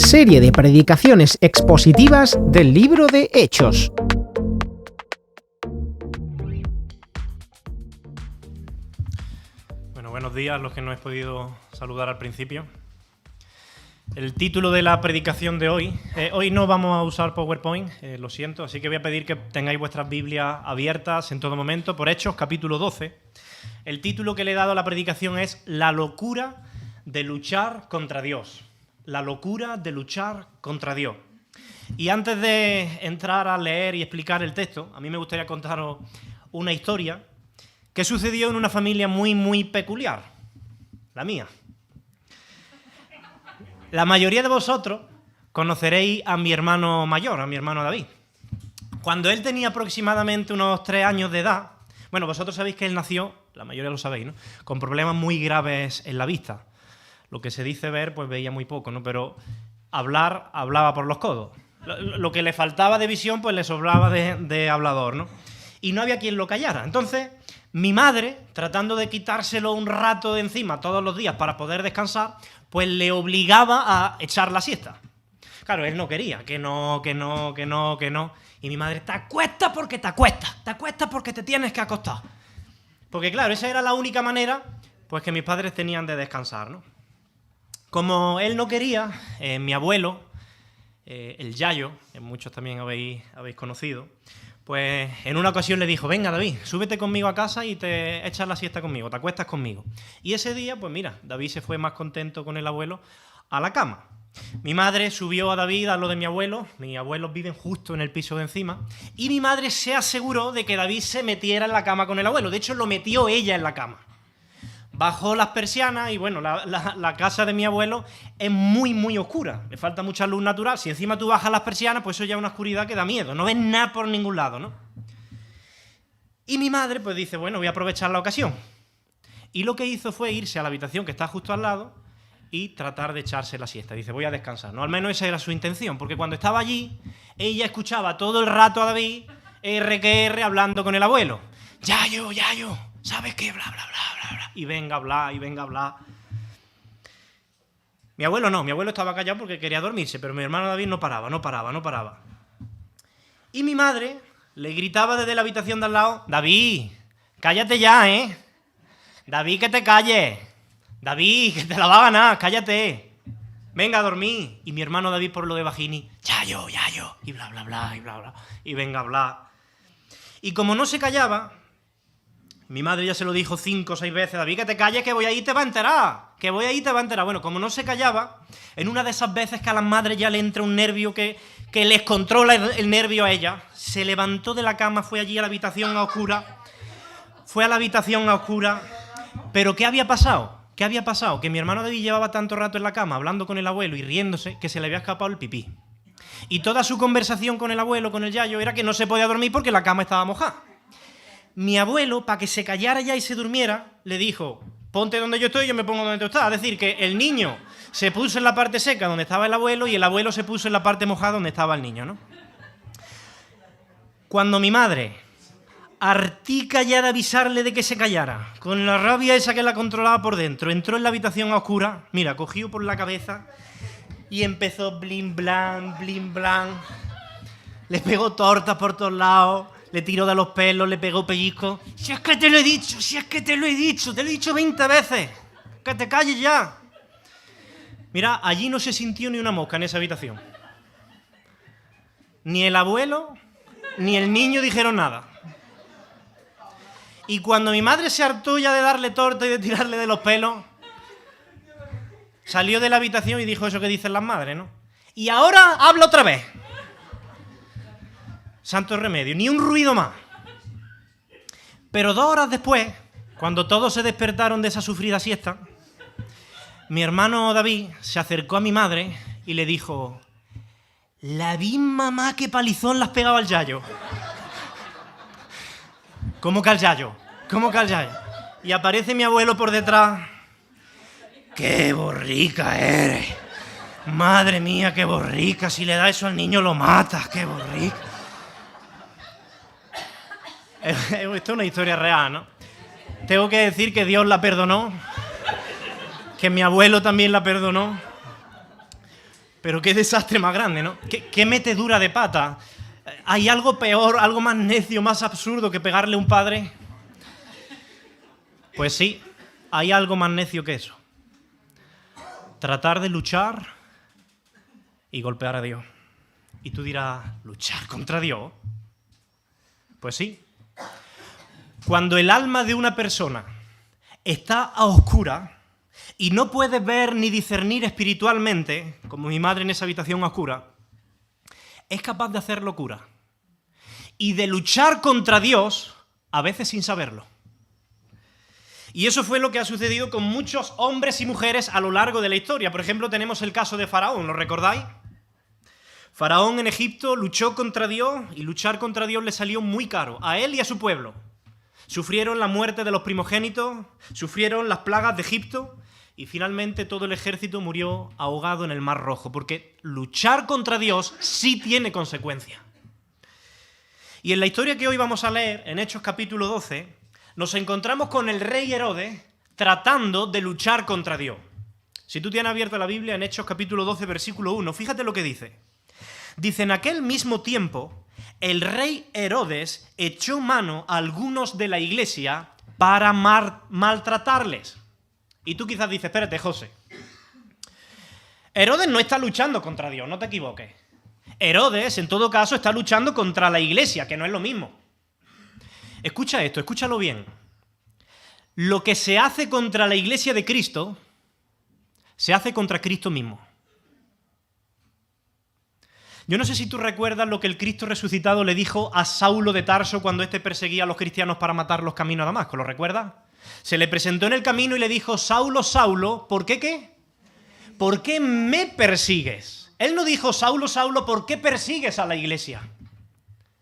serie de predicaciones expositivas del libro de Hechos. Bueno, buenos días a los que no he podido saludar al principio. El título de la predicación de hoy, hoy no vamos a usar PowerPoint, lo siento, así que voy a pedir que tengáis vuestras Biblias abiertas en todo momento, por Hechos, capítulo 12. El título que le he dado a la predicación es La locura de luchar contra Dios. La locura de luchar contra Dios. Y antes de entrar a leer y explicar el texto, a mí me gustaría contaros una historia que sucedió en una familia muy peculiar, la mía. La mayoría de vosotros conoceréis a mi hermano mayor, a mi hermano David. Cuando él tenía aproximadamente unos 3 años de edad, bueno, vosotros sabéis que él nació, la mayoría lo sabéis, ¿no?, con problemas muy graves en la vista. Lo que se dice ver, pues veía muy poco, ¿no? Pero hablar, hablaba por los codos. Lo que le faltaba de visión, pues le sobraba de hablador, ¿no? Y no había quien lo callara. Entonces, mi madre, tratando de quitárselo un rato de encima todos los días para poder descansar, pues le obligaba a echar la siesta. Claro, él no quería, que no. Y mi madre, te acuestas porque te acuestas porque te tienes que acostar. Porque claro, esa era la única manera, pues, que mis padres tenían de descansar, ¿no? Como él no quería, mi abuelo, el Yayo, que muchos también habéis conocido, pues en una ocasión le dijo, venga David, súbete conmigo a casa y te echas la siesta conmigo, te acuestas conmigo. Y ese día, pues mira, David se fue más contento con el abuelo a la cama. Mi madre subió a David a lo de mi abuelo, mis abuelos viven justo en el piso de encima, y mi madre se aseguró de que David se metiera en la cama con el abuelo, de hecho lo metió ella en la cama. Bajó las persianas y bueno, la casa de mi abuelo es muy oscura, le falta mucha luz natural. Si encima tú bajas las persianas, pues eso ya es una oscuridad que da miedo, no ves nada por ningún lado, ¿no? Y mi madre pues dice, bueno, voy a aprovechar la ocasión. Y lo que hizo fue irse a la habitación que está justo al lado y tratar de echarse la siesta. Dice, voy a descansar, ¿no? Al menos esa era su intención, porque cuando estaba allí, ella escuchaba todo el rato a David, R hablando con el abuelo. Yayo, ¿sabes qué? Bla, bla, bla, bla, bla. Y venga a hablar. Mi abuelo no, mi abuelo estaba callado porque quería dormirse, pero mi hermano David no paraba. Y mi madre le gritaba desde la habitación de al lado, David, cállate ya, ¿eh? David, que te calles. David, que te la va a ganar, cállate. Venga a dormir. Y mi hermano David por lo de bajini, Yayo. Y bla, bla, bla, y bla, bla. Y venga a hablar. Y como no se callaba, mi madre ya se lo dijo 5 o 6 veces, David, que te calles, que voy ahí y te va a enterar. Bueno, como no se callaba, en una de esas veces que a las madres ya le entra un nervio que les controla el nervio a ella, se levantó de la cama, fue allí a la habitación a oscura. Pero ¿qué había pasado? Que mi hermano David llevaba tanto rato en la cama hablando con el abuelo y riéndose que se le había escapado el pipí. Y toda su conversación con el abuelo, con el Yayo, era que no se podía dormir porque la cama estaba mojada. Mi abuelo, para que se callara ya y se durmiera, le dijo, ponte donde yo estoy y yo me pongo donde tú estás. Es decir, que el niño se puso en la parte seca donde estaba el abuelo y el abuelo se puso en la parte mojada donde estaba el niño, ¿no? Cuando mi madre, hartica ya de avisarle de que se callara, con la rabia esa que la controlaba por dentro, entró en la habitación a oscura, mira, cogió por la cabeza y empezó blin blan, le pegó tortas por todos lados, le tiró de los pelos, le pegó pellizcos. Si es que te lo he dicho 20 veces, que te calles ya. Mira, allí no se sintió ni una mosca en esa habitación. Ni el abuelo, ni el niño dijeron nada. Y cuando mi madre se hartó ya de darle torta y de tirarle de los pelos, salió de la habitación y dijo eso que dicen las madres, ¿no? Y ahora habla otra vez. Santo remedio, ni un ruido más. Pero 2 horas después, cuando todos se despertaron de esa sufrida siesta, mi hermano David se acercó a mi madre y le dijo, la vi mamá que palizón las pegaba al Yayo. ¿Cómo que al Yayo? Y aparece mi abuelo por detrás. ¡Qué borrica eres! Madre mía, qué borrica. Si le da eso al niño lo matas, qué borrica. Esto es una historia real, ¿no? Tengo que decir que Dios la perdonó, que mi abuelo también la perdonó. Pero qué desastre más grande, ¿no? ¿Qué metedura de pata? ¿Hay algo peor, algo más necio, más absurdo que pegarle a un padre? Pues sí, hay algo más necio que eso. Tratar de luchar y golpear a Dios. Y tú dirás, ¿luchar contra Dios? Pues sí. Cuando el alma de una persona está a oscuras y no puede ver ni discernir espiritualmente, como mi madre en esa habitación oscura, es capaz de hacer locura y de luchar contra Dios, a veces sin saberlo. Y eso fue lo que ha sucedido con muchos hombres y mujeres a lo largo de la historia. Por ejemplo, tenemos el caso de Faraón, ¿lo recordáis? Faraón en Egipto luchó contra Dios y luchar contra Dios le salió muy caro, a él y a su pueblo. Sufrieron la muerte de los primogénitos, sufrieron las plagas de Egipto y finalmente todo el ejército murió ahogado en el Mar Rojo, porque luchar contra Dios sí tiene consecuencias. Y en la historia que hoy vamos a leer, en Hechos capítulo 12, nos encontramos con el rey Herodes tratando de luchar contra Dios. Si tú tienes abierta la Biblia, en Hechos capítulo 12, versículo 1, fíjate lo que dice. Dice, en aquel mismo tiempo, el rey Herodes echó mano a algunos de la iglesia para maltratarles. Y tú quizás dices, espérate, José. Herodes no está luchando contra Dios, no te equivoques. Herodes, en todo caso, está luchando contra la iglesia, que no es lo mismo. Escucha esto, escúchalo bien. Lo que se hace contra la iglesia de Cristo, se hace contra Cristo mismo. Yo no sé si tú recuerdas lo que el Cristo resucitado le dijo a Saulo de Tarso cuando éste perseguía a los cristianos para matarlos camino a Damasco, ¿lo recuerdas? Se le presentó en el camino y le dijo, Saulo, Saulo, ¿por qué qué? ¿Por qué me persigues? Él no dijo, Saulo, Saulo, ¿por qué persigues a la iglesia?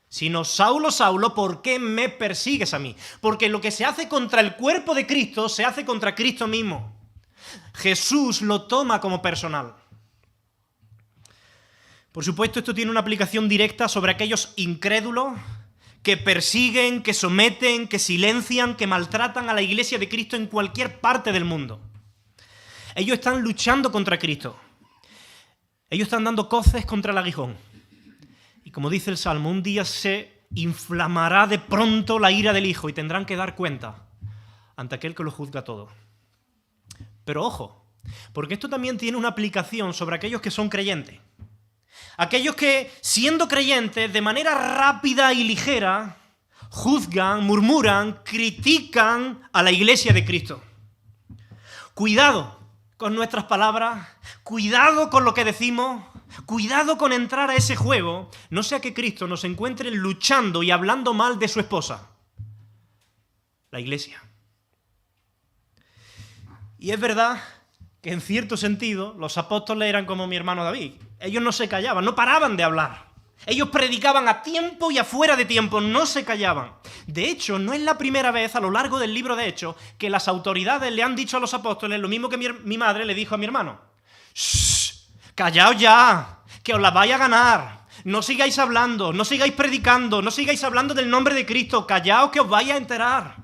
Sino, Saulo, Saulo, ¿por qué me persigues a mí? Porque lo que se hace contra el cuerpo de Cristo, se hace contra Cristo mismo. Jesús lo toma como personal. Por supuesto, esto tiene una aplicación directa sobre aquellos incrédulos que persiguen, que someten, que silencian, que maltratan a la iglesia de Cristo en cualquier parte del mundo. Ellos están luchando contra Cristo. Ellos están dando coces contra el aguijón. Y como dice el Salmo, un día se inflamará de pronto la ira del Hijo y tendrán que dar cuenta ante aquel que lo juzga todo. Pero ojo, porque esto también tiene una aplicación sobre aquellos que son creyentes. Aquellos que, siendo creyentes, de manera rápida y ligera, juzgan, murmuran, critican a la iglesia de Cristo. Cuidado con nuestras palabras, cuidado con lo que decimos, cuidado con entrar a ese juego, no sea que Cristo nos encuentre luchando y hablando mal de su esposa, la iglesia. Y es verdad que en cierto sentido los apóstoles eran como mi hermano David. Ellos no se callaban, no paraban de hablar. Ellos predicaban a tiempo y afuera de tiempo, no se callaban. De hecho, no es la primera vez a lo largo del libro de Hechos que las autoridades le han dicho a los apóstoles lo mismo que mi madre le dijo a mi hermano. ¡Shh! ¡Callaos ya! ¡Que os la vais a ganar! No sigáis hablando, no sigáis predicando, no sigáis hablando del nombre de Cristo. ¡Callaos que os vais a enterar!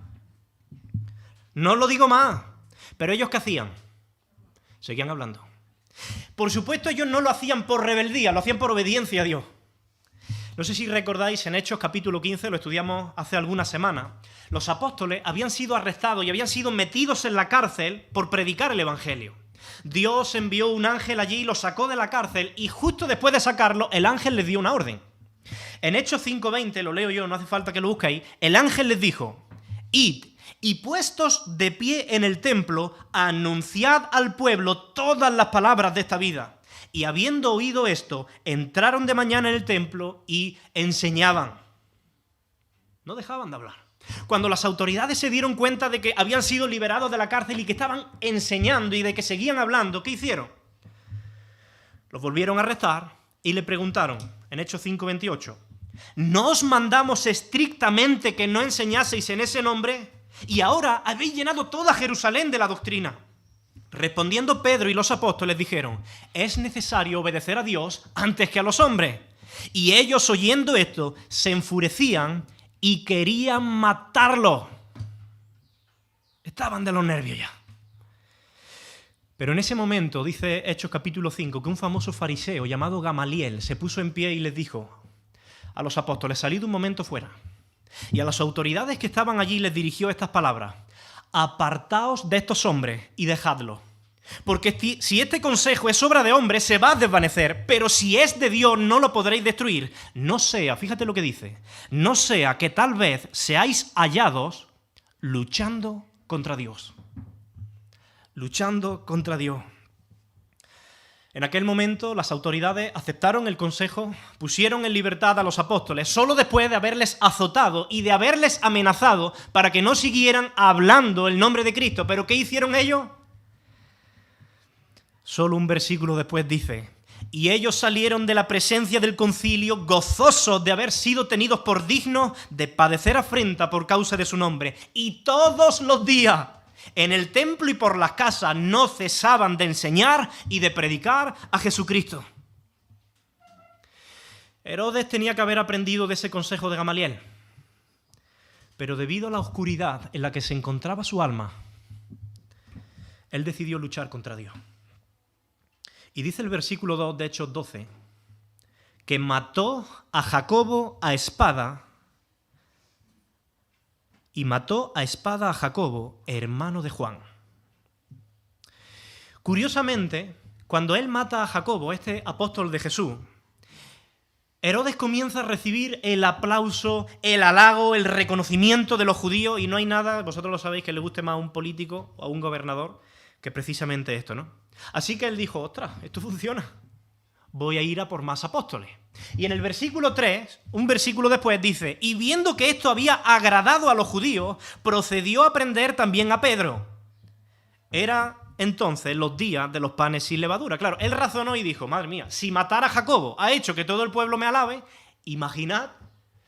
No lo digo más. Pero ellos, ¿qué hacían? Seguían hablando. Por supuesto, ellos no lo hacían por rebeldía, lo hacían por obediencia a Dios. No sé si recordáis, en Hechos capítulo 15, lo estudiamos hace algunas semanas, los apóstoles habían sido arrestados y habían sido metidos en la cárcel por predicar el Evangelio. Dios envió un ángel allí y los sacó de la cárcel y justo después de sacarlo, el ángel les dio una orden. En Hechos 5:20, lo leo yo, no hace falta que lo busquéis, el ángel les dijo, id y puestos de pie en el templo, anunciad al pueblo todas las palabras de esta vida. Y habiendo oído esto, entraron de mañana en el templo y enseñaban. No dejaban de hablar. Cuando las autoridades se dieron cuenta de que habían sido liberados de la cárcel y que estaban enseñando y de que seguían hablando, ¿qué hicieron? Los volvieron a arrestar y le preguntaron, en Hechos 5:28, ¿no os mandamos estrictamente que no enseñaseis en ese nombre? Y ahora habéis llenado toda Jerusalén de la doctrina. Respondiendo Pedro y los apóstoles dijeron, es necesario obedecer a Dios antes que a los hombres. Y ellos, oyendo esto, se enfurecían y querían matarlo. Estaban de los nervios ya. Pero en ese momento, dice Hechos capítulo 5, que un famoso fariseo llamado Gamaliel se puso en pie y les dijo a los apóstoles: salid un momento fuera. Y a las autoridades que estaban allí les dirigió estas palabras: apartaos de estos hombres y dejadlos. Porque si este consejo es obra de hombres, se va a desvanecer, pero si es de Dios, no lo podréis destruir. No sea, fíjate lo que dice, no sea que tal vez seáis hallados luchando contra Dios. Luchando contra Dios. En aquel momento las autoridades aceptaron el consejo, pusieron en libertad a los apóstoles, solo después de haberles azotado y de haberles amenazado para que no siguieran hablando el nombre de Cristo. ¿Pero qué hicieron ellos? Solo un versículo después dice: y ellos salieron de la presencia del concilio gozosos de haber sido tenidos por dignos de padecer afrenta por causa de su nombre. Y todos los días en el templo y por las casas no cesaban de enseñar y de predicar a Jesucristo. Herodes tenía que haber aprendido de ese consejo de Gamaliel, pero debido a la oscuridad en la que se encontraba su alma, él decidió luchar contra Dios. Y dice el versículo 2 de Hechos 12, que mató a Jacobo a espada, y mató a espada a Jacobo, hermano de Juan. Curiosamente, cuando él mata a Jacobo, este apóstol de Jesús, Herodes comienza a recibir el aplauso, el halago, el reconocimiento de los judíos, y no hay nada, vosotros lo sabéis, que le guste más a un político o a un gobernador que precisamente esto, ¿no? Así que él dijo: ostras, esto funciona, voy a ir a por más apóstoles. Y en el versículo 3, un versículo después, dice: y viendo que esto había agradado a los judíos, procedió a prender también a Pedro. Era entonces los días de los panes sin levadura. Claro, él razonó y dijo: madre mía, si matar a Jacobo ha hecho que todo el pueblo me alabe, imaginad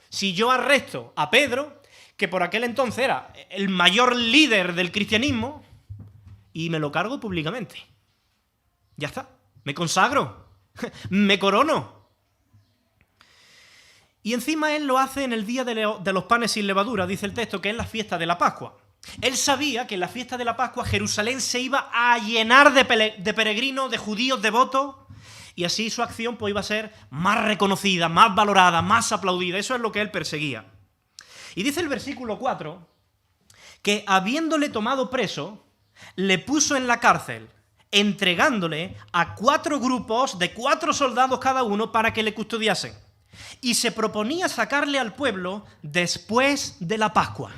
si yo arresto a Pedro, que por aquel entonces era el mayor líder del cristianismo, y me lo cargo públicamente. Ya está, me consagro, me corono. Y encima él lo hace en el día de los panes sin levadura, dice el texto, que es la fiesta de la Pascua. Él sabía que en la fiesta de la Pascua Jerusalén se iba a llenar de peregrinos, de judíos devotos, y así su acción pues iba a ser más reconocida, más valorada, más aplaudida. Eso es lo que él perseguía. Y dice el versículo 4 que habiéndole tomado preso, le puso en la cárcel, entregándole a 4 grupos de 4 soldados cada uno para que le custodiasen. Y se proponía sacarle al pueblo después de la Pascua.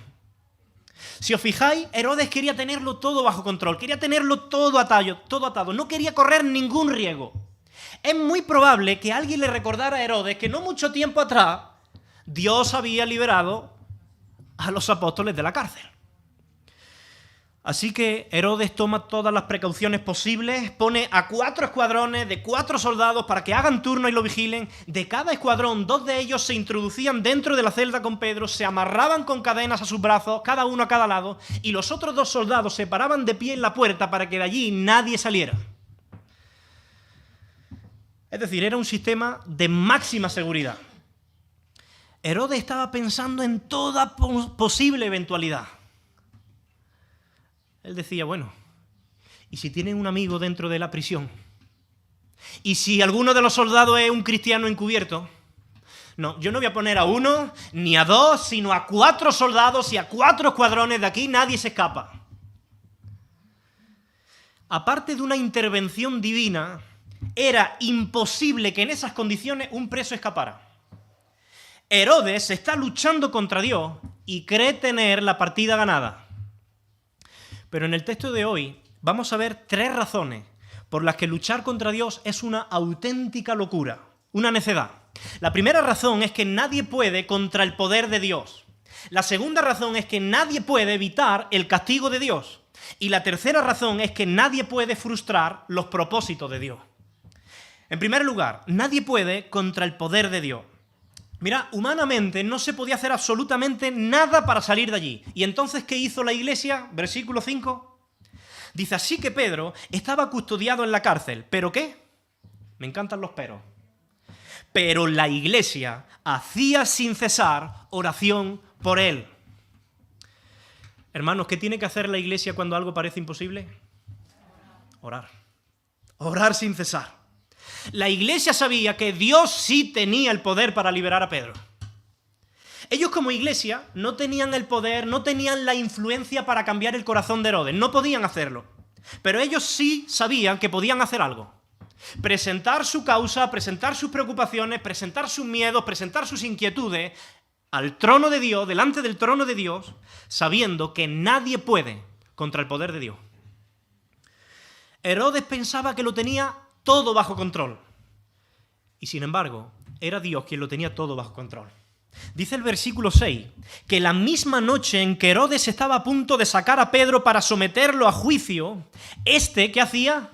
Si os fijáis, Herodes quería tenerlo todo bajo control, quería tenerlo todo atado, no quería correr ningún riesgo. Es muy probable que alguien le recordara a Herodes que no mucho tiempo atrás Dios había liberado a los apóstoles de la cárcel. Así que Herodes toma todas las precauciones posibles, pone a 4 escuadrones de 4 soldados para que hagan turno y lo vigilen. De cada escuadrón, 2 de ellos se introducían dentro de la celda con Pedro, se amarraban con cadenas a sus brazos, cada uno a cada lado, y los otros 2 soldados se paraban de pie en la puerta para que de allí nadie saliera. Es decir, era un sistema de máxima seguridad. Herodes estaba pensando en toda posible eventualidad. Él decía: bueno, ¿y si tienen un amigo dentro de la prisión? ¿Y si alguno de los soldados es un cristiano encubierto? No, yo no voy a poner a 1 ni a 2, sino a 4 soldados y a 4 escuadrones. De aquí nadie se escapa. Aparte de una intervención divina, era imposible que en esas condiciones un preso escapara. Herodes está luchando contra Dios y cree tener la partida ganada. Pero en el texto de hoy vamos a ver 3 razones por las que luchar contra Dios es una auténtica locura, una necedad. La primera razón es que nadie puede contra el poder de Dios. La segunda razón es que nadie puede evitar el castigo de Dios. Y la tercera razón es que nadie puede frustrar los propósitos de Dios. En primer lugar, nadie puede contra el poder de Dios. Mira, humanamente no se podía hacer absolutamente nada para salir de allí. ¿Y entonces qué hizo la iglesia? Versículo 5. Dice: así que Pedro estaba custodiado en la cárcel. ¿Pero qué? Me encantan los peros. Pero la iglesia hacía sin cesar oración por él. Hermanos, ¿qué tiene que hacer la iglesia cuando algo parece imposible? Orar. Orar sin cesar. La iglesia sabía que Dios sí tenía el poder para liberar a Pedro. Ellos como iglesia no tenían el poder, no tenían la influencia para cambiar el corazón de Herodes, no podían hacerlo. Pero ellos sí sabían que podían hacer algo. Presentar su causa, presentar sus preocupaciones, presentar sus miedos, presentar sus inquietudes al trono de Dios, delante del trono de Dios, sabiendo que nadie puede contra el poder de Dios. Herodes pensaba que lo tenía todo bajo control. Y sin embargo, era Dios quien lo tenía todo bajo control. Dice el versículo 6, que la misma noche en que Herodes estaba a punto de sacar a Pedro para someterlo a juicio, ¿qué hacía?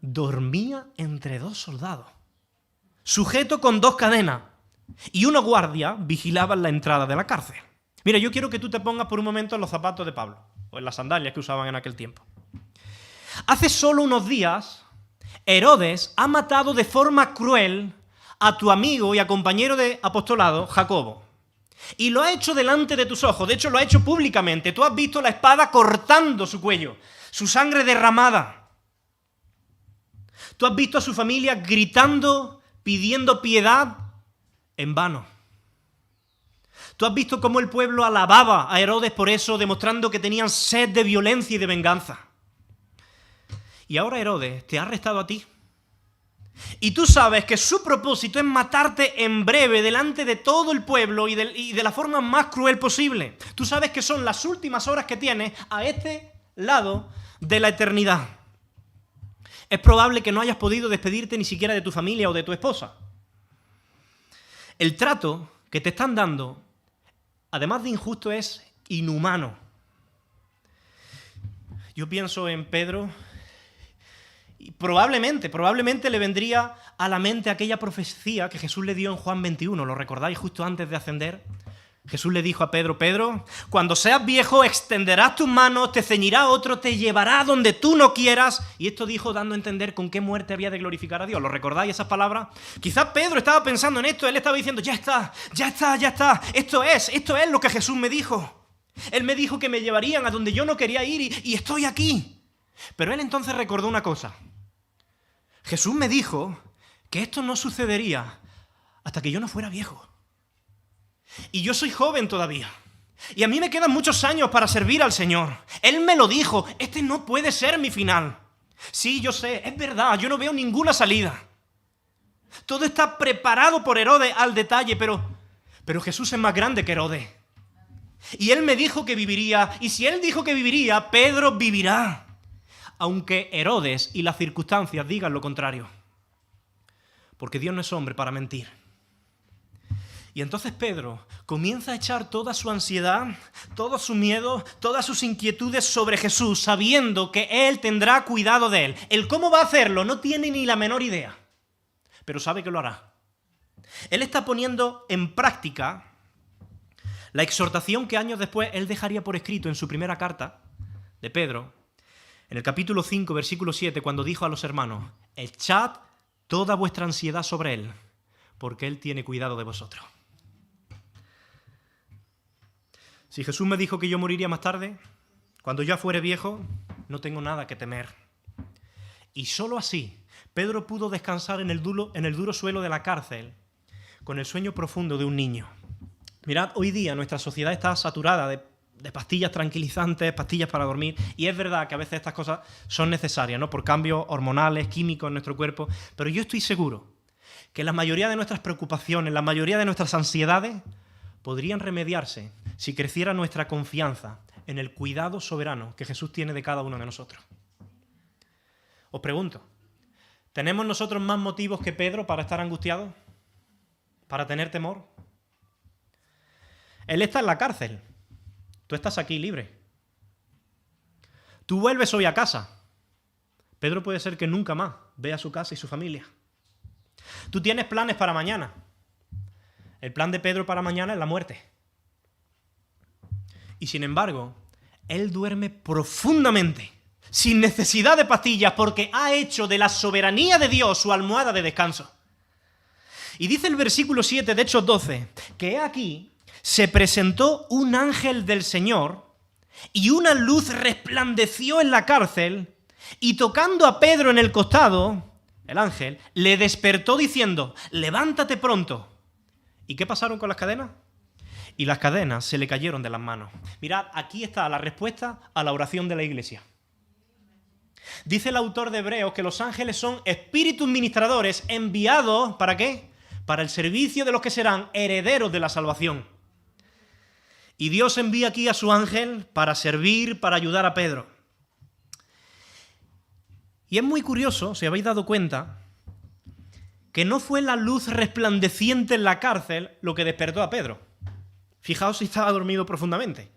Dormía entre dos soldados, sujeto con 2 cadenas, y una guardia vigilaba la entrada de la cárcel. Mira, yo quiero que tú te pongas por un momento en los zapatos de Pablo, o en las sandalias que usaban en aquel tiempo. Hace solo unos días, Herodes ha matado de forma cruel a tu amigo y a compañero de apostolado, Jacobo. Y lo ha hecho delante de tus ojos, de hecho lo ha hecho públicamente. Tú has visto la espada cortando su cuello, su sangre derramada. Tú has visto a su familia gritando, pidiendo piedad en vano. Tú has visto cómo el pueblo alababa a Herodes por eso, demostrando que tenían sed de violencia y de venganza. Y ahora Herodes te ha arrestado a ti. Y tú sabes que su propósito es matarte en breve delante de todo el pueblo y de la forma más cruel posible. Tú sabes que son las últimas horas que tienes a este lado de la eternidad. Es probable que no hayas podido despedirte ni siquiera de tu familia o de tu esposa. El trato que te están dando, además de injusto, es inhumano. Yo pienso en Pedro. Y probablemente le vendría a la mente aquella profecía que Jesús le dio en Juan 21. ¿Lo recordáis? Justo antes de ascender. Jesús le dijo a Pedro, Pedro, cuando seas viejo extenderás tus manos, te ceñirá otro, te llevará donde tú no quieras. Y esto dijo dando a entender con qué muerte había de glorificar a Dios. ¿Lo recordáis esas palabras? Quizás Pedro estaba pensando en esto, él estaba diciendo, ya está. Esto es lo que Jesús me dijo. Él me dijo que me llevarían a donde yo no quería ir y estoy aquí. Pero él entonces recordó una cosa. Jesús me dijo que esto no sucedería hasta que yo no fuera viejo. Y yo soy joven todavía. Y a mí me quedan muchos años para servir al Señor. Él me lo dijo, este no puede ser mi final. Sí, yo sé, es verdad, yo no veo ninguna salida. Todo está preparado por Herodes al detalle, pero Jesús es más grande que Herodes. Y él me dijo que viviría, y si él dijo que viviría, Pedro vivirá. Aunque Herodes y las circunstancias digan lo contrario. Porque Dios no es hombre para mentir. Y entonces Pedro comienza a echar toda su ansiedad, todo su miedo, todas sus inquietudes sobre Jesús, sabiendo que Él tendrá cuidado de él. El cómo va a hacerlo no tiene ni la menor idea, pero sabe que lo hará. Él está poniendo en práctica la exhortación que años después él dejaría por escrito en su primera carta de Pedro, en el capítulo 5, versículo 7, cuando dijo a los hermanos, echad toda vuestra ansiedad sobre Él, porque Él tiene cuidado de vosotros. Si Jesús me dijo que yo moriría más tarde, cuando ya fuere viejo, no tengo nada que temer. Y solo así, Pedro pudo descansar en el duro suelo de la cárcel, con el sueño profundo de un niño. Mirad, hoy día nuestra sociedad está saturada de pastillas tranquilizantes, pastillas para dormir, y es verdad que a veces estas cosas son necesarias, ¿no? Por cambios hormonales, químicos en nuestro cuerpo, pero yo estoy seguro que la mayoría de nuestras preocupaciones, la mayoría de nuestras ansiedades podrían remediarse si creciera nuestra confianza en el cuidado soberano que Jesús tiene de cada uno de nosotros. Os pregunto, ¿tenemos nosotros más motivos que Pedro para estar angustiados? ¿Para tener temor? Él está en la cárcel. Tú estás aquí libre. Tú vuelves hoy a casa. Pedro puede ser que nunca más vea su casa y su familia. Tú tienes planes para mañana. El plan de Pedro para mañana es la muerte. Y sin embargo, él duerme profundamente, sin necesidad de pastillas, porque ha hecho de la soberanía de Dios su almohada de descanso. Y dice el versículo 7 de Hechos 12, que aquí se presentó un ángel del Señor y una luz resplandeció en la cárcel Y tocando a Pedro en el costado, el ángel le despertó diciendo, levántate pronto. ¿Y qué pasaron con las cadenas? Y las cadenas se le cayeron de las manos. Mirad, aquí está la respuesta a la oración de la iglesia. Dice el autor de Hebreos que los ángeles son espíritus ministradores enviados, ¿para qué? Para el servicio de los que serán herederos de la salvación. Y Dios envía aquí a su ángel para servir, para ayudar a Pedro. Y es muy curioso, si habéis dado cuenta, que no fue la luz resplandeciente en la cárcel lo que despertó a Pedro. Fijaos si estaba dormido profundamente.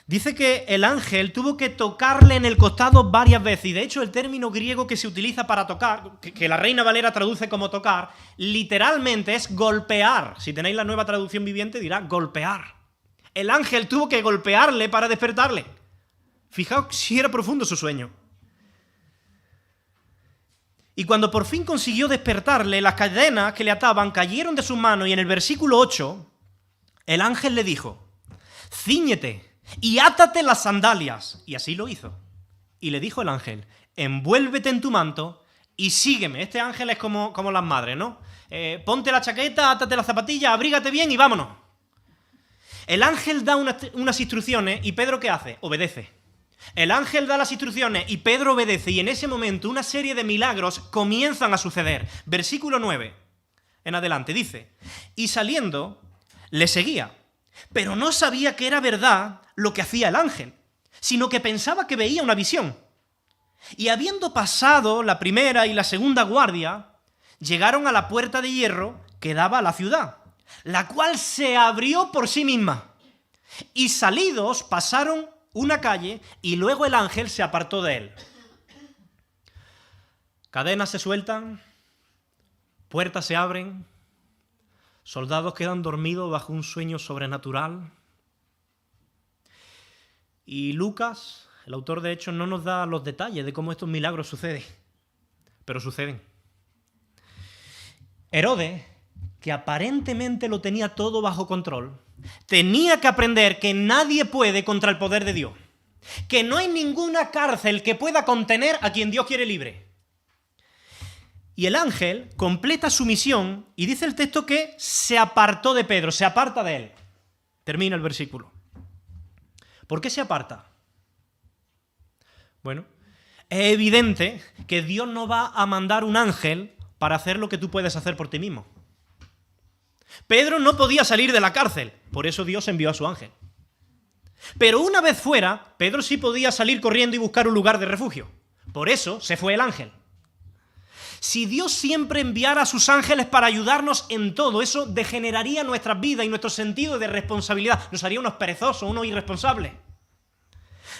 Dice que el ángel tuvo que tocarle en el costado varias veces, y de hecho el término griego que se utiliza para tocar, que la Reina Valera traduce como tocar, literalmente es golpear. Si tenéis la Nueva Traducción Viviente dirá golpear. El ángel tuvo que golpearle para despertarle. Fijaos si era profundo su sueño. Y cuando por fin consiguió despertarle, las cadenas que le ataban cayeron de sus manos, y en el versículo 8, el ángel le dijo, cíñete y átate las sandalias. Y así lo hizo. Y le dijo el ángel, envuélvete en tu manto y sígueme. Este ángel es como las madres, ¿no? Ponte la chaqueta, átate las zapatillas, abrígate bien y vámonos. El ángel da unas instrucciones y Pedro, ¿qué hace? Obedece. El ángel da las instrucciones y Pedro obedece, y en ese momento una serie de milagros comienzan a suceder. Versículo 9 en adelante dice, y saliendo le seguía, pero no sabía que era verdad lo que hacía el ángel, sino que pensaba que veía una visión. Y habiendo pasado la primera y la segunda guardia, llegaron a la puerta de hierro que daba a la ciudad, la cual se abrió por sí misma. Y salidos pasaron una calle y luego el ángel se apartó de él. Cadenas se sueltan, puertas se abren, soldados quedan dormidos bajo un sueño sobrenatural. Y Lucas, el autor de Hechos, no nos da los detalles de cómo estos milagros suceden, pero suceden. Herodes, que aparentemente lo tenía todo bajo control, tenía que aprender que nadie puede contra el poder de Dios, que no hay ninguna cárcel que pueda contener a quien Dios quiere libre. Y el ángel completa su misión y dice el texto que se apartó de Pedro, se aparta de él. Termina el versículo. ¿Por qué se aparta? Bueno, es evidente que Dios no va a mandar un ángel para hacer lo que tú puedes hacer por ti mismo. Pedro no podía salir de la cárcel, por eso Dios envió a su ángel. Pero una vez fuera, Pedro sí podía salir corriendo y buscar un lugar de refugio. Por eso se fue el ángel. Si Dios siempre enviara a sus ángeles para ayudarnos en todo, eso degeneraría nuestras vidas y nuestro sentido de responsabilidad. Nos haría unos perezosos, unos irresponsables.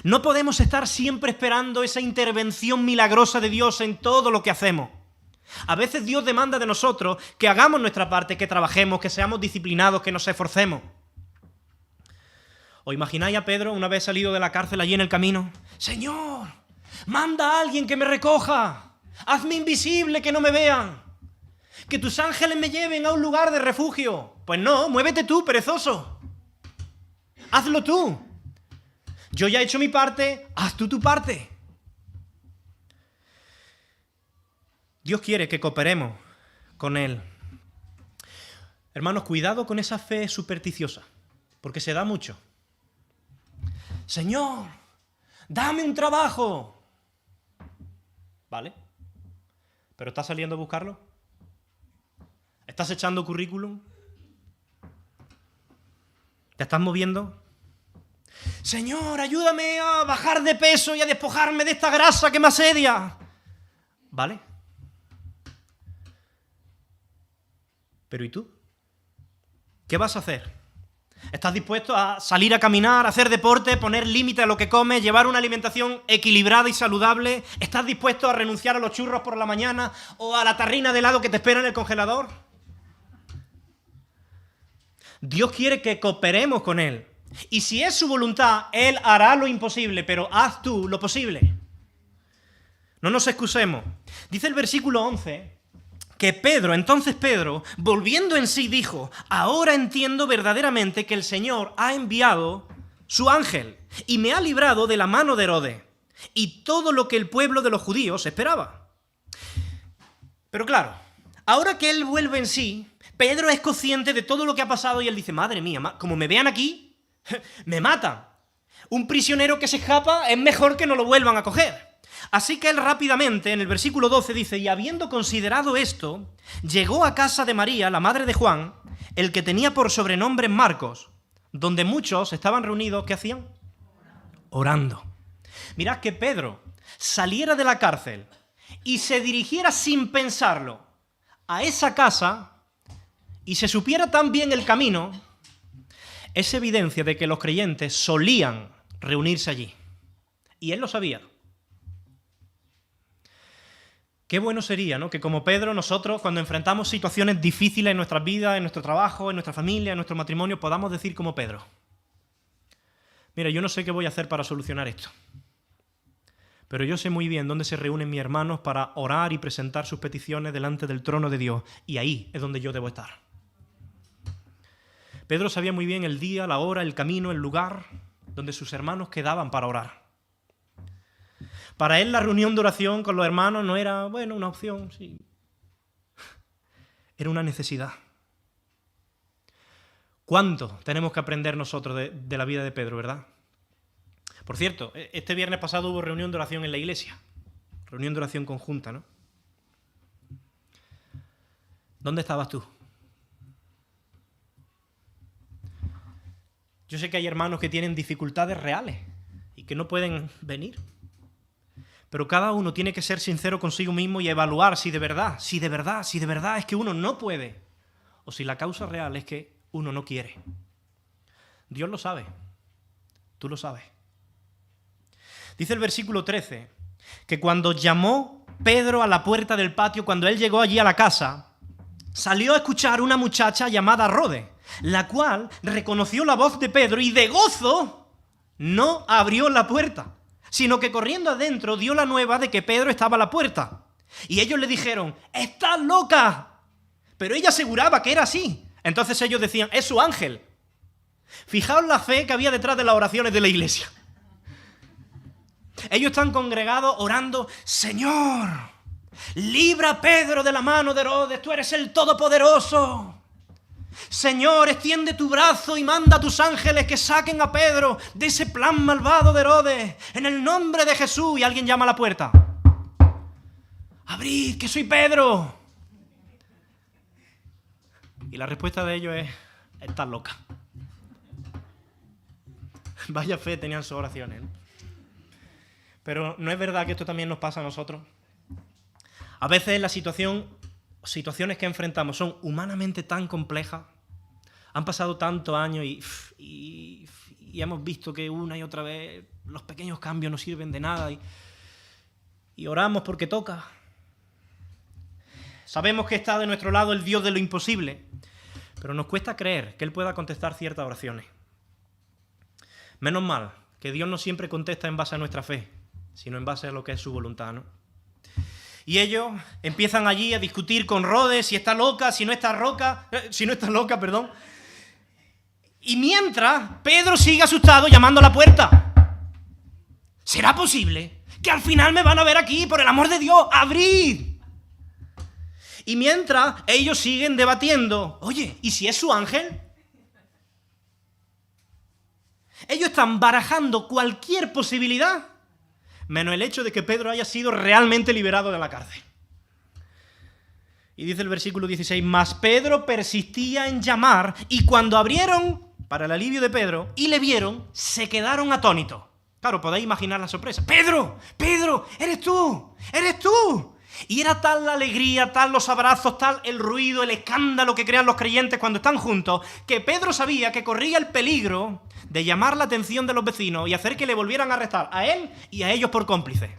No podemos estar siempre esperando esa intervención milagrosa de Dios en todo lo que hacemos. A veces Dios demanda de nosotros que hagamos nuestra parte, que trabajemos, que seamos disciplinados, que nos esforcemos. ¿Os imagináis a Pedro una vez salido de la cárcel allí en el camino? Señor, manda a alguien que me recoja. Hazme invisible, que no me vean. Que tus ángeles me lleven a un lugar de refugio. Pues no, muévete tú, perezoso. Hazlo tú. Yo ya he hecho mi parte, haz tú tu parte. Dios quiere que cooperemos con Él. Hermanos, cuidado con esa fe supersticiosa, porque se da mucho. Señor, dame un trabajo. ¿Vale? ¿Pero estás saliendo a buscarlo? ¿Estás echando currículum? ¿Te estás moviendo? Señor, ayúdame a bajar de peso y a despojarme de esta grasa que me asedia. ¿Vale? Pero ¿y tú? ¿Qué vas a hacer? ¿Estás dispuesto a salir a caminar, a hacer deporte, poner límite a lo que comes, llevar una alimentación equilibrada y saludable? ¿Estás dispuesto a renunciar a los churros por la mañana o a la tarrina de helado que te espera en el congelador? Dios quiere que cooperemos con Él. Y si es su voluntad, Él hará lo imposible, pero haz tú lo posible. No nos excusemos. Dice el versículo 11... que entonces Pedro, volviendo en sí, dijo, ahora entiendo verdaderamente que el Señor ha enviado su ángel y me ha librado de la mano de Herodes, y todo lo que el pueblo de los judíos esperaba. Pero claro, ahora que él vuelve en sí, Pedro es consciente de todo lo que ha pasado y él dice, madre mía, como me vean aquí, me matan. Un prisionero que se escapa es mejor que no lo vuelvan a coger. Así que él rápidamente, en el versículo 12, dice, y habiendo considerado esto, llegó a casa de María, la madre de Juan, el que tenía por sobrenombre Marcos, donde muchos estaban reunidos, ¿qué hacían? Orando. Mirad que Pedro saliera de la cárcel y se dirigiera sin pensarlo a esa casa y se supiera tan bien el camino, es evidencia de que los creyentes solían reunirse allí. Y él lo sabía. Qué bueno sería, ¿no?, que como Pedro, nosotros, cuando enfrentamos situaciones difíciles en nuestras vidas, en nuestro trabajo, en nuestra familia, en nuestro matrimonio, podamos decir como Pedro, mira, yo no sé qué voy a hacer para solucionar esto, pero yo sé muy bien dónde se reúnen mis hermanos para orar y presentar sus peticiones delante del trono de Dios, y ahí es donde yo debo estar. Pedro sabía muy bien el día, la hora, el camino, el lugar donde sus hermanos quedaban para orar. Para él la reunión de oración con los hermanos no era, bueno, una opción, sí. Era una necesidad. ¿Cuánto tenemos que aprender nosotros de la vida de Pedro, verdad? Por cierto, este viernes pasado hubo reunión de oración en la iglesia. Reunión de oración conjunta, ¿no? ¿Dónde estabas tú? Yo sé que hay hermanos que tienen dificultades reales y que no pueden venir. Pero cada uno tiene que ser sincero consigo mismo y evaluar si de verdad es que uno no puede, o si la causa real es que uno no quiere. Dios lo sabe, tú lo sabes. Dice el versículo 13, que cuando llamó Pedro a la puerta del patio, cuando él llegó allí a la casa, salió a escuchar una muchacha llamada Rode, la cual reconoció la voz de Pedro y de gozo no abrió la puerta, sino que corriendo adentro dio la nueva de que Pedro estaba a la puerta. Y ellos le dijeron, ¡estás loca! Pero ella aseguraba que era así. Entonces ellos decían, es su ángel. Fijaos la fe que había detrás de las oraciones de la iglesia. Ellos están congregados orando, Señor, libra a Pedro de la mano de Herodes, tú eres el Todopoderoso. Señor, extiende tu brazo y manda a tus ángeles que saquen a Pedro de ese plan malvado de Herodes, en el nombre de Jesús. Y alguien llama a la puerta. Abrid, que soy Pedro. Y la respuesta de ellos es, estás loca. Vaya fe tenían sus oraciones, ¿no? Pero ¿no es verdad que esto también nos pasa a nosotros? A veces situaciones que enfrentamos son humanamente tan complejas, han pasado tantos años y hemos visto que una y otra vez los pequeños cambios no sirven de nada y oramos porque toca. Sabemos que está de nuestro lado el Dios de lo imposible, pero nos cuesta creer que Él pueda contestar ciertas oraciones. Menos mal que Dios no siempre contesta en base a nuestra fe, sino en base a lo que es su voluntad, ¿no? Y ellos empiezan allí a discutir con Rode si está loca, si no está loca, perdón. Y mientras, Pedro sigue asustado llamando a la puerta. ¿Será posible que al final me van a ver aquí? Por el amor de Dios, ¡abrid! Y mientras, ellos siguen debatiendo. Oye, ¿y si es su ángel? Ellos están barajando cualquier posibilidad, menos el hecho de que Pedro haya sido realmente liberado de la cárcel. Y dice el versículo 16, mas Pedro persistía en llamar, y cuando abrieron, para el alivio de Pedro, y le vieron, se quedaron atónitos. Claro, podéis imaginar la sorpresa. ¡Pedro! ¡Pedro! ¡Eres tú! ¡Eres tú! Y era tal la alegría, tal los abrazos, tal el ruido, el escándalo que crean los creyentes cuando están juntos, que Pedro sabía que corría el peligro de llamar la atención de los vecinos y hacer que le volvieran a arrestar a él y a ellos por cómplices.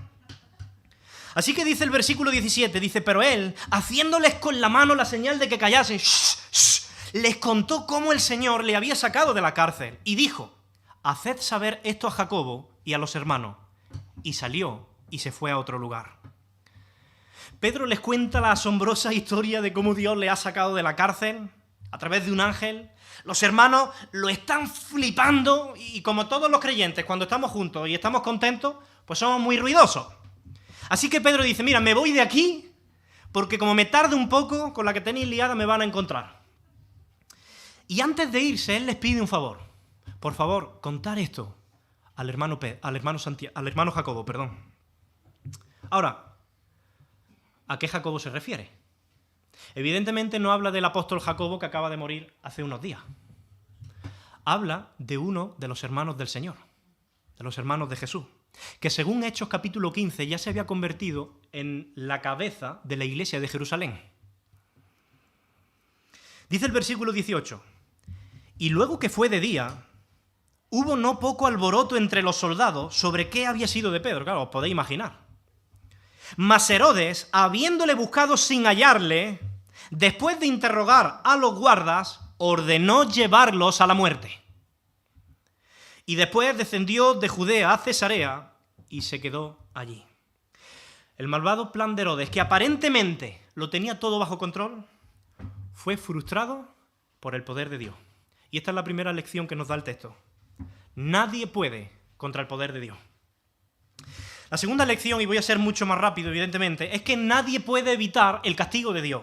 Así que dice el versículo 17, dice, pero él, haciéndoles con la mano la señal de que callasen, les contó cómo el Señor le había sacado de la cárcel y dijo, haced saber esto a Jacobo y a los hermanos. Y salió y se fue a otro lugar. Pedro les cuenta la asombrosa historia de cómo Dios le ha sacado de la cárcel a través de un ángel. Los hermanos lo están flipando y como todos los creyentes, cuando estamos juntos y estamos contentos, pues somos muy ruidosos. Así que Pedro dice, mira, me voy de aquí, porque como me tarde un poco, con la que tenéis liada me van a encontrar. Y antes de irse, él les pide un favor. Por favor, contar esto al hermano Jacobo, perdón. Ahora, ¿a qué Jacobo se refiere? Evidentemente no habla del apóstol Jacobo que acaba de morir hace unos días. Habla de uno de los hermanos del Señor, de los hermanos de Jesús, que según Hechos capítulo 15 ya se había convertido en la cabeza de la iglesia de Jerusalén. Dice el versículo 18, y luego que fue de día, hubo no poco alboroto entre los soldados sobre qué había sido de Pedro. Claro, os podéis imaginar. Mas Herodes, habiéndole buscado sin hallarle, después de interrogar a los guardas, ordenó llevarlos a la muerte. Y después descendió de Judea a Cesarea y se quedó allí. El malvado plan de Herodes, que aparentemente lo tenía todo bajo control, fue frustrado por el poder de Dios. Y esta es la primera lección que nos da el texto. Nadie puede contra el poder de Dios. La segunda lección, y voy a ser mucho más rápido, evidentemente, es que nadie puede evitar el castigo de Dios.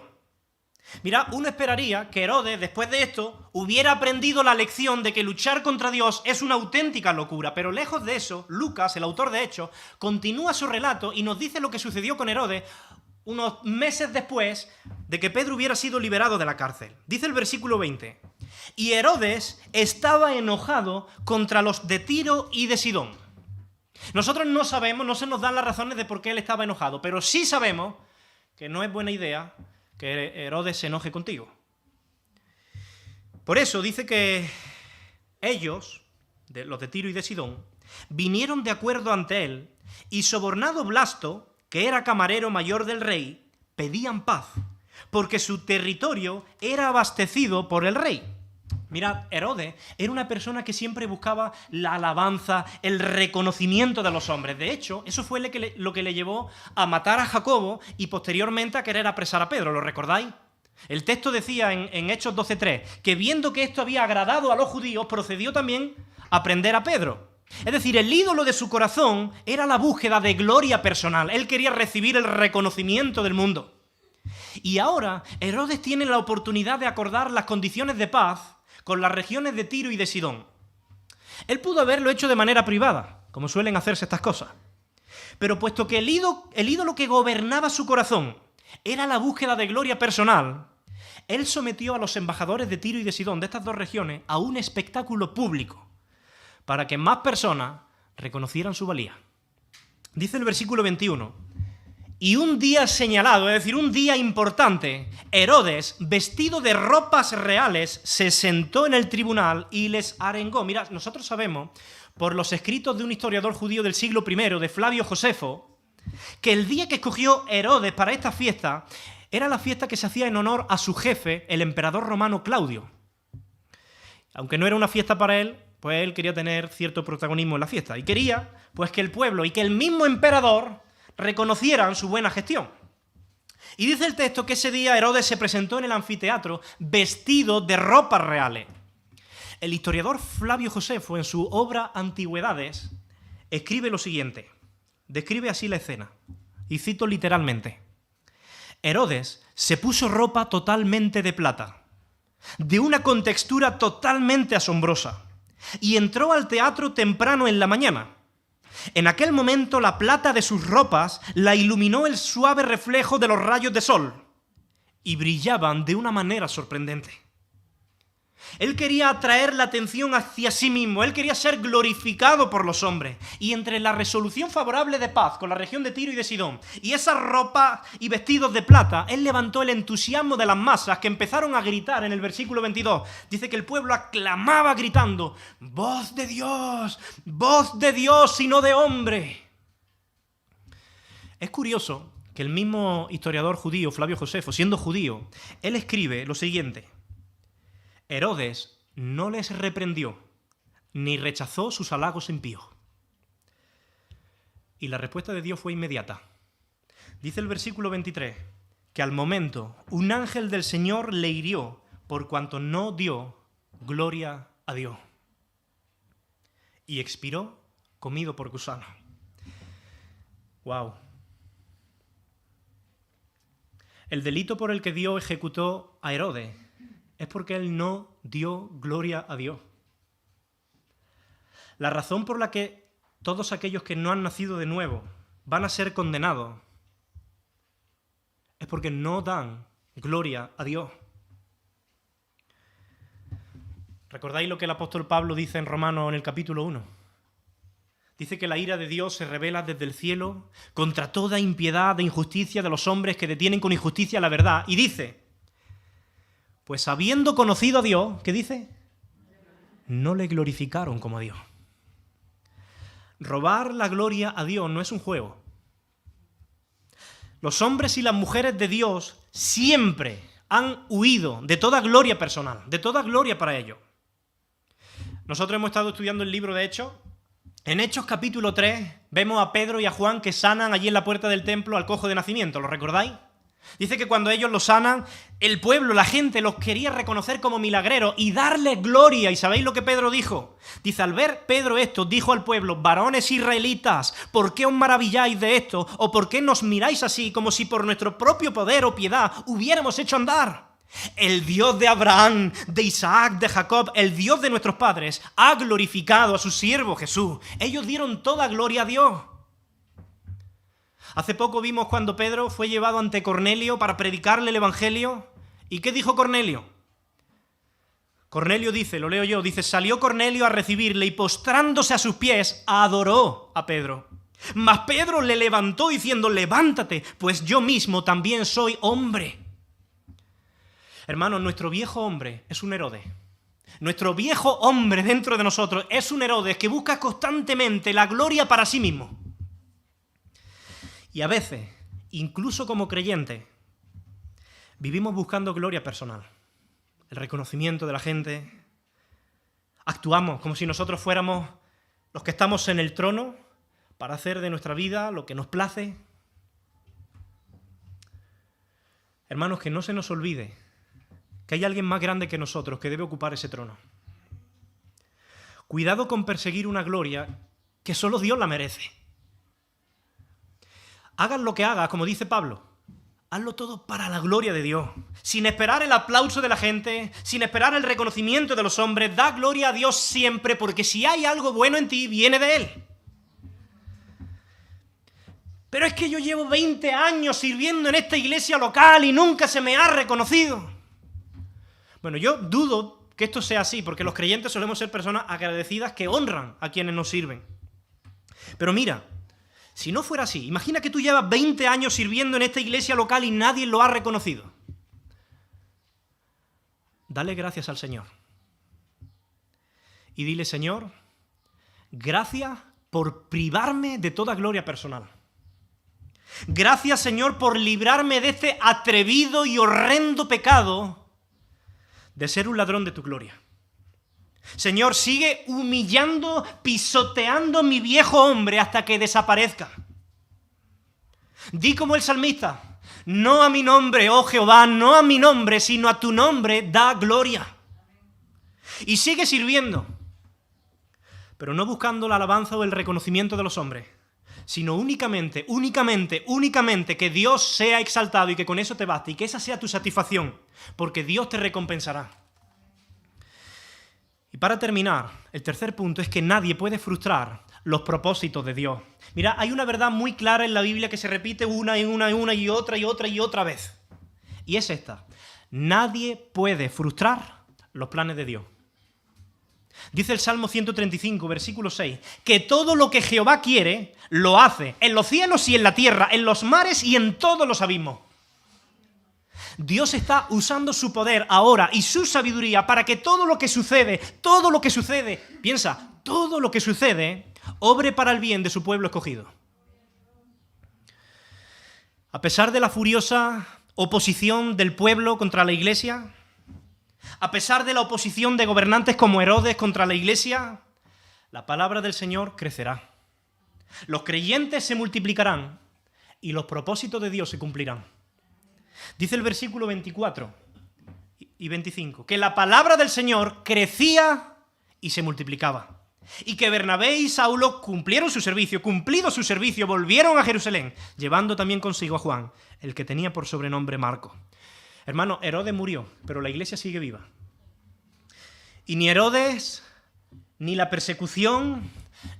Mira, uno esperaría que Herodes, después de esto, hubiera aprendido la lección de que luchar contra Dios es una auténtica locura, pero lejos de eso, Lucas, el autor de Hechos, continúa su relato y nos dice lo que sucedió con Herodes unos meses después de que Pedro hubiera sido liberado de la cárcel. Dice el versículo 20, y Herodes estaba enojado contra los de Tiro y de Sidón. Nosotros no sabemos, no se nos dan las razones de por qué él estaba enojado, pero sí sabemos que no es buena idea que Herodes se enoje contigo. Por eso dice que ellos, los de Tiro y de Sidón, vinieron de acuerdo ante él y sobornado Blasto, que era camarero mayor del rey, pedían paz, porque su territorio era abastecido por el rey. Mirad, Herodes era una persona que siempre buscaba la alabanza, el reconocimiento de los hombres. De hecho, eso fue lo que le llevó a matar a Jacobo y posteriormente a querer apresar a Pedro. ¿Lo recordáis? El texto decía en Hechos 12:3 que viendo que esto había agradado a los judíos, procedió también a prender a Pedro. Es decir, el ídolo de su corazón era la búsqueda de gloria personal. Él quería recibir el reconocimiento del mundo. Y ahora Herodes tiene la oportunidad de acordar las condiciones de paz con las regiones de Tiro y de Sidón. Él pudo haberlo hecho de manera privada, como suelen hacerse estas cosas. Pero puesto que el ídolo que gobernaba su corazón era la búsqueda de gloria personal, él sometió a los embajadores de Tiro y de Sidón, de estas dos regiones, a un espectáculo público, para que más personas reconocieran su valía. Dice el versículo 21, y un día señalado, es decir, un día importante, Herodes, vestido de ropas reales, se sentó en el tribunal y les arengó. Mirad, nosotros sabemos, por los escritos de un historiador judío del siglo I, de Flavio Josefo, que el día que escogió Herodes para esta fiesta era la fiesta que se hacía en honor a su jefe, el emperador romano Claudio. Aunque no era una fiesta para él, pues él quería tener cierto protagonismo en la fiesta. Y quería, pues, que el pueblo y que el mismo emperador reconocieran su buena gestión. Y dice el texto que ese día Herodes se presentó en el anfiteatro vestido de ropas reales. El historiador Flavio Josefo, en su obra Antigüedades, escribe lo siguiente. Describe así la escena. Y cito literalmente. Herodes se puso ropa totalmente de plata, de una contextura totalmente asombrosa, y entró al teatro temprano en la mañana. En aquel momento la plata de sus ropas la iluminó el suave reflejo de los rayos de sol y brillaban de una manera sorprendente. Él quería atraer la atención hacia sí mismo, él quería ser glorificado por los hombres. Y entre la resolución favorable de paz con la región de Tiro y de Sidón y esas ropas y vestidos de plata, él levantó el entusiasmo de las masas que empezaron a gritar en el versículo 22. Dice que el pueblo aclamaba gritando, voz de Dios y no de hombre. Es curioso que el mismo historiador judío, Flavio Josefo, siendo judío, él escribe lo siguiente. Herodes no les reprendió, ni rechazó sus halagos impíos. Y la respuesta de Dios fue inmediata. Dice el versículo 23, que al momento un ángel del Señor le hirió por cuanto no dio gloria a Dios. Y expiró comido por gusanos. Wow. El delito por el que Dios ejecutó a Herodes es porque él no dio gloria a Dios. La razón por la que todos aquellos que no han nacido de nuevo van a ser condenados es porque no dan gloria a Dios. ¿Recordáis lo que el apóstol Pablo dice en Romanos en el capítulo 1? Dice que la ira de Dios se revela desde el cielo contra toda impiedad e injusticia de los hombres que detienen con injusticia la verdad. Y dice, pues habiendo conocido a Dios, ¿qué dice? No le glorificaron como a Dios. Robar la gloria a Dios no es un juego. Los hombres y las mujeres de Dios siempre han huido de toda gloria personal, de toda gloria para ellos. Nosotros hemos estado estudiando el libro de Hechos. En Hechos capítulo 3 vemos a Pedro y a Juan que sanan allí en la puerta del templo al cojo de nacimiento. ¿Lo recordáis? Dice que cuando ellos lo sanan, el pueblo, la gente, los quería reconocer como milagreros y darles gloria. ¿Y sabéis lo que Pedro dijo? Dice, al ver Pedro esto, dijo al pueblo, varones israelitas, ¿por qué os maravilláis de esto? ¿O por qué nos miráis así, como si por nuestro propio poder o piedad hubiéramos hecho andar? El Dios de Abraham, de Isaac, de Jacob, el Dios de nuestros padres, ha glorificado a su siervo Jesús. Ellos dieron toda gloria a Dios. Hace poco vimos cuando Pedro fue llevado ante Cornelio para predicarle el Evangelio. ¿Y qué dijo Cornelio? Cornelio dice, lo leo yo, dice, salió Cornelio a recibirle y postrándose a sus pies, adoró a Pedro. Mas Pedro le levantó diciendo, levántate, pues yo mismo también soy hombre. Hermanos, nuestro viejo hombre es un Herodes. Nuestro viejo hombre dentro de nosotros es un Herodes que busca constantemente la gloria para sí mismo. Y a veces, incluso como creyentes, vivimos buscando gloria personal, el reconocimiento de la gente. Actuamos como si nosotros fuéramos los que estamos en el trono para hacer de nuestra vida lo que nos place. Hermanos, que no se nos olvide que hay alguien más grande que nosotros que debe ocupar ese trono. Cuidado con perseguir una gloria que solo Dios la merece. Hagas lo que hagas, como dice Pablo, hazlo todo para la gloria de Dios, sin esperar el aplauso de la gente, sin esperar el reconocimiento de los hombres. Da gloria a Dios siempre, porque si hay algo bueno en ti, viene de Él. Pero es que yo llevo 20 años sirviendo en esta iglesia local y nunca se me ha reconocido. Bueno, yo dudo que esto sea así, porque los creyentes solemos ser personas agradecidas que honran a quienes nos sirven. Pero mira, si no fuera así, imagina que tú llevas 20 años sirviendo en esta iglesia local y nadie lo ha reconocido. Dale gracias al Señor. Y dile, Señor, gracias por privarme de toda gloria personal. Gracias, Señor, por librarme de este atrevido y horrendo pecado de ser un ladrón de tu gloria. Señor, sigue humillando, pisoteando mi viejo hombre hasta que desaparezca. Di como el salmista, no a mi nombre, oh Jehová, no a mi nombre, sino a tu nombre da gloria. Y sigue sirviendo, pero no buscando la alabanza o el reconocimiento de los hombres, sino únicamente que Dios sea exaltado y que con eso te basta y que esa sea tu satisfacción, porque Dios te recompensará. Y para terminar, el tercer punto es que nadie puede frustrar los propósitos de Dios. Mira, hay una verdad muy clara en la Biblia que se repite una y otra vez. Y es esta: nadie puede frustrar los planes de Dios. Dice el Salmo 135, versículo 6, que todo lo que Jehová quiere, lo hace, en los cielos y en la tierra, en los mares y en todos los abismos. Dios está usando su poder ahora y su sabiduría para que todo lo que sucede, piensa, todo lo que sucede, obre para el bien de su pueblo escogido. A pesar de la furiosa oposición del pueblo contra la iglesia, a pesar de la oposición de gobernantes como Herodes contra la iglesia, la palabra del Señor crecerá. Los creyentes se multiplicarán y los propósitos de Dios se cumplirán. Dice el versículo 24 y 25, que la palabra del Señor crecía y se multiplicaba. y que Bernabé y Saulo cumplieron su servicio, cumplido su servicio, volvieron a Jerusalén, llevando también consigo a Juan, el que tenía por sobrenombre Marcos. Hermano, Herodes murió, pero la iglesia sigue viva. Y ni Herodes, ni la persecución,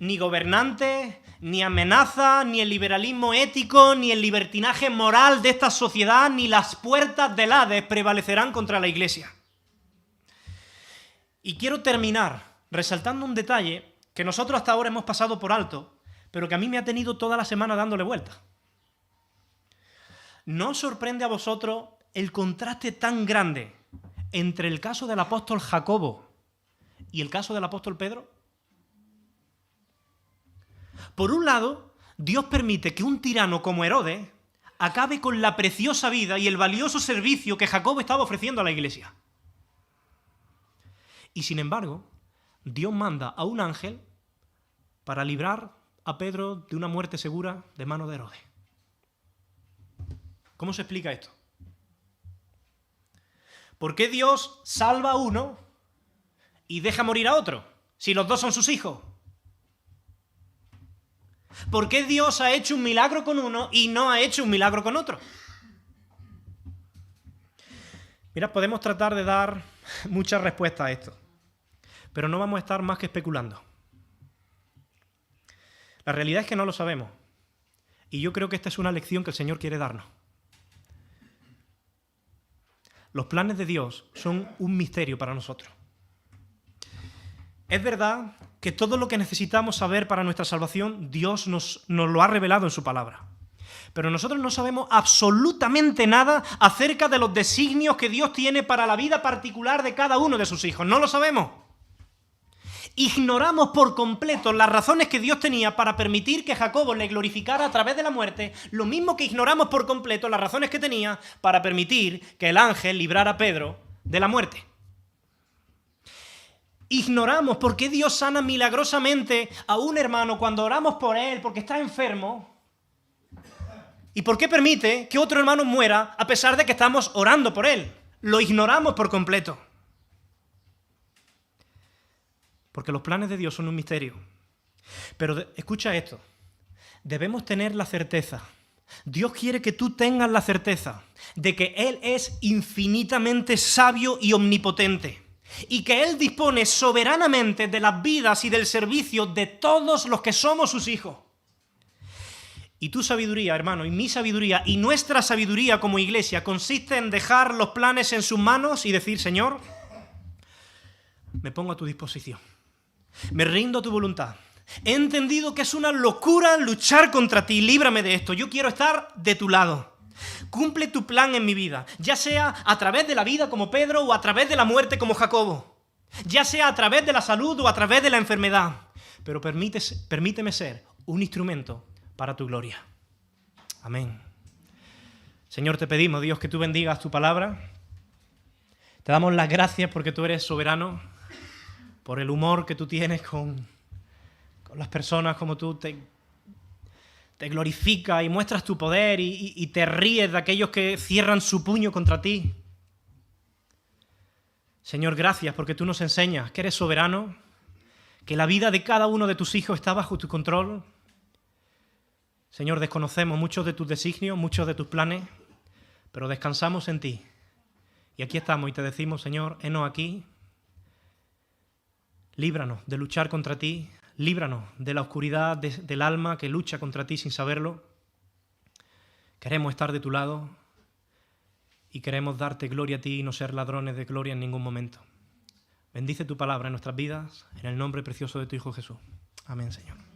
ni gobernantes, ni amenaza, ni el liberalismo ético, ni el libertinaje moral de esta sociedad, ni las puertas del Hades prevalecerán contra la iglesia. Y quiero terminar resaltando un detalle que nosotros hasta ahora hemos pasado por alto, pero que a mí me ha tenido toda la semana dándole vuelta. ¿No os sorprende a vosotros el contraste tan grande entre el caso del apóstol Jacobo y el caso del apóstol Pedro? Por un lado, Dios permite que un tirano como Herodes acabe con la preciosa vida y el valioso servicio que Jacobo estaba ofreciendo a la iglesia. Y sin embargo, Dios manda a un ángel para librar a Pedro de una muerte segura de mano de Herodes. ¿Cómo se explica esto? ¿Por qué Dios salva a uno y deja morir a otro, si los dos son sus hijos? ¿Por qué Dios ha hecho un milagro con uno y no ha hecho un milagro con otro? Mira, podemos tratar de dar muchas respuestas a esto, pero no vamos a estar más que especulando. La realidad es que no lo sabemos, y yo creo que esta es una lección que el Señor quiere darnos. Los planes de Dios son un misterio para nosotros. Es verdad que todo lo que necesitamos saber para nuestra salvación, Dios nos lo ha revelado en su palabra. Pero nosotros no sabemos absolutamente nada acerca de los designios que Dios tiene para la vida particular de cada uno de sus hijos. No lo sabemos. Ignoramos por completo las razones que Dios tenía para permitir que Jacobo le glorificara a través de la muerte, lo mismo que ignoramos por completo las razones que tenía para permitir que el ángel librara a Pedro de la muerte. Ignoramos por qué Dios sana milagrosamente a un hermano cuando oramos por él porque está enfermo y por qué permite que otro hermano muera a pesar de que estamos orando por él. Lo ignoramos por completo. Porque los planes de Dios son un misterio. Pero escucha esto, debemos tener la certeza, Dios quiere que tú tengas la certeza de que Él es infinitamente sabio y omnipotente y que Él dispone soberanamente de las vidas y del servicio de todos los que somos sus hijos. Y tu sabiduría, hermano, y mi sabiduría y nuestra sabiduría como iglesia consiste en dejar los planes en sus manos y decir, Señor, me pongo a tu disposición. Me rindo a tu voluntad. He entendido que es una locura luchar contra ti. Líbrame de esto. Yo quiero estar de tu lado. Cumple tu plan en mi vida, ya sea a través de la vida como Pedro o a través de la muerte como Jacobo. Ya sea a través de la salud o a través de la enfermedad. Pero permíteme ser un instrumento para tu gloria. Amén. Señor, te pedimos, Dios, que tú bendigas tu palabra. Te damos las gracias porque tú eres soberano, por el humor que tú tienes con las personas, como tú te glorificas y muestras tu poder y te ríes de aquellos que cierran su puño contra ti. Señor, gracias porque tú nos enseñas que eres soberano, que la vida de cada uno de tus hijos está bajo tu control. Señor, desconocemos muchos de tus designios, muchos de tus planes, pero descansamos en ti. Y aquí estamos y te decimos, Señor, henos aquí. Líbranos de luchar contra ti, líbranos de la oscuridad del alma que lucha contra ti sin saberlo. Queremos estar de tu lado y queremos darte gloria a ti y no ser ladrones de gloria en ningún momento. Bendice tu palabra en nuestras vidas, en el nombre precioso de tu Hijo Jesús. Amén, Señor.